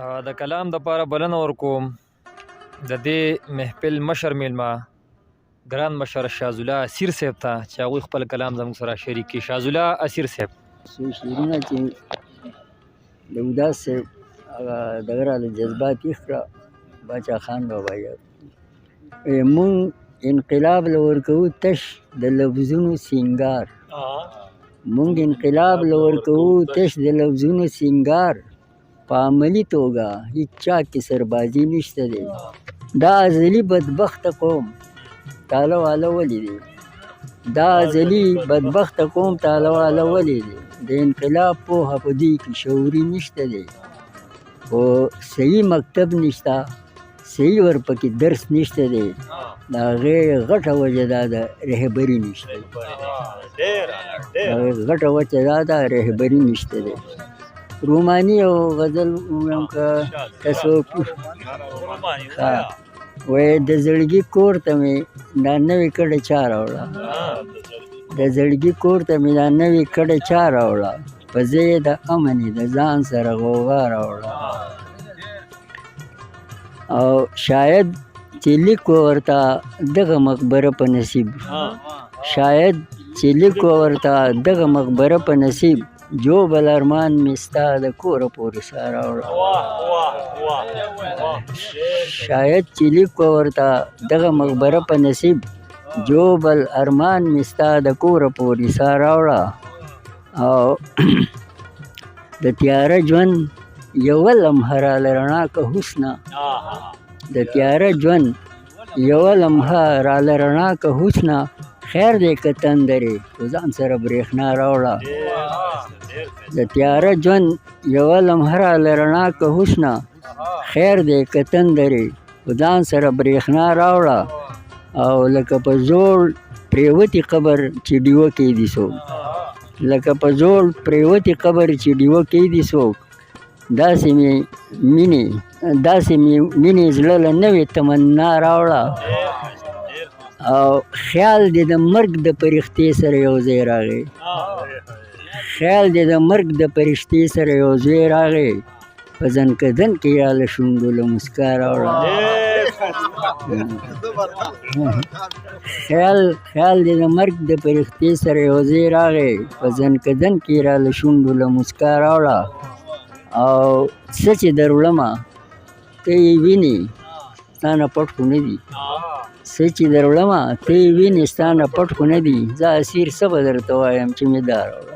د کلام د پاره بلنه ورکوم د دې محفل مشر میلمه ګران مشر شازولا اسیر صاحب ته چې هغوی خپل کلام زموږ سره شریک کړي. شازولا اسیر صاحب. څو شعرونه چې د اوداس صاحب هغه دغه راله جذبات یې کړه باچا خان بابا یاد مونږ انقلاب له ورکوو تش د لفظونو سینګار مونږ انقلاب له ورکوو تش د لفظونو سینګار په عملي توګه هیڅ چا کې سربازي نشته دی. دا ازلي بدبخته قوم تاله واله ولې دی؟ دا ازلي بدبخته قوم تاله واله ولې دی؟ د انقلاب پوهه په دوی کې شعوري نشته دی، خو صحیح مکتب نشته، صحیح ورپکې درس نشته دی. د هغې غټه وجه دا ده رهبري نشته دی. غټه وجه دا ده رهبري نشته دی. روماني او غزل ووایم که تاسو وایي د زړګي کور ته مې دا نوې کډه چا راوړه، د زړګي کور ته مې دا نوې کډه چا راوړه، په زه یې د امن د ځان سره غوغا راوړه. او شاید چې لیک ورته دغه مقبره په نصیب، شاید چې لیک ورته دغه مقبره په نصیب، جو بل ارمان مې ستا د کوره پورې سا راوړه. شاید چې لیک ورته دغه مقبره په نصیب، جو بل ارمان مې ستا د کوره پورې سا راوړه. او د تیاره ژوند یوه لمحه راله رڼا که حسنه، د تیاره ژوند یوه لمحه راله رڼا که حسنه، خیر دی که تندرې خو ځان سره برېښنا راوړه. د تیاره ژوند یوه لمحه راله رڼا که حسنه، خیر دی که تندرې خو ځان سره برېښنا راوړه. او لکه په زوړ پرېوتي قبر چې ډیوه کېږدي څوک، لکه په زوړ پرېوتي قبر چې ډیوه کېږدي څوک، داسې مې مینې زړه له نوې تمنا راوړه. او خیال دې د مرګ د فرښتې سره یو ځای راغی، خیال دې د مرګ د فرښتې سره یو ځای راغی، په ځنکدن کې راله شونډو له مسکا راوړه. خیال دې د مرګ د فرښتې سره یو ځای راغی، په ځنکدن کې راله شونډو له مسکا راوړه. او څه چې دروړمه ته یې وینې ستا نه پټ خو نه دي، څه چې دروړمه ته یې وینې ستا نه پټ خو نه دي، زه اسیر څه به درته وایم چې مې دا راوړه.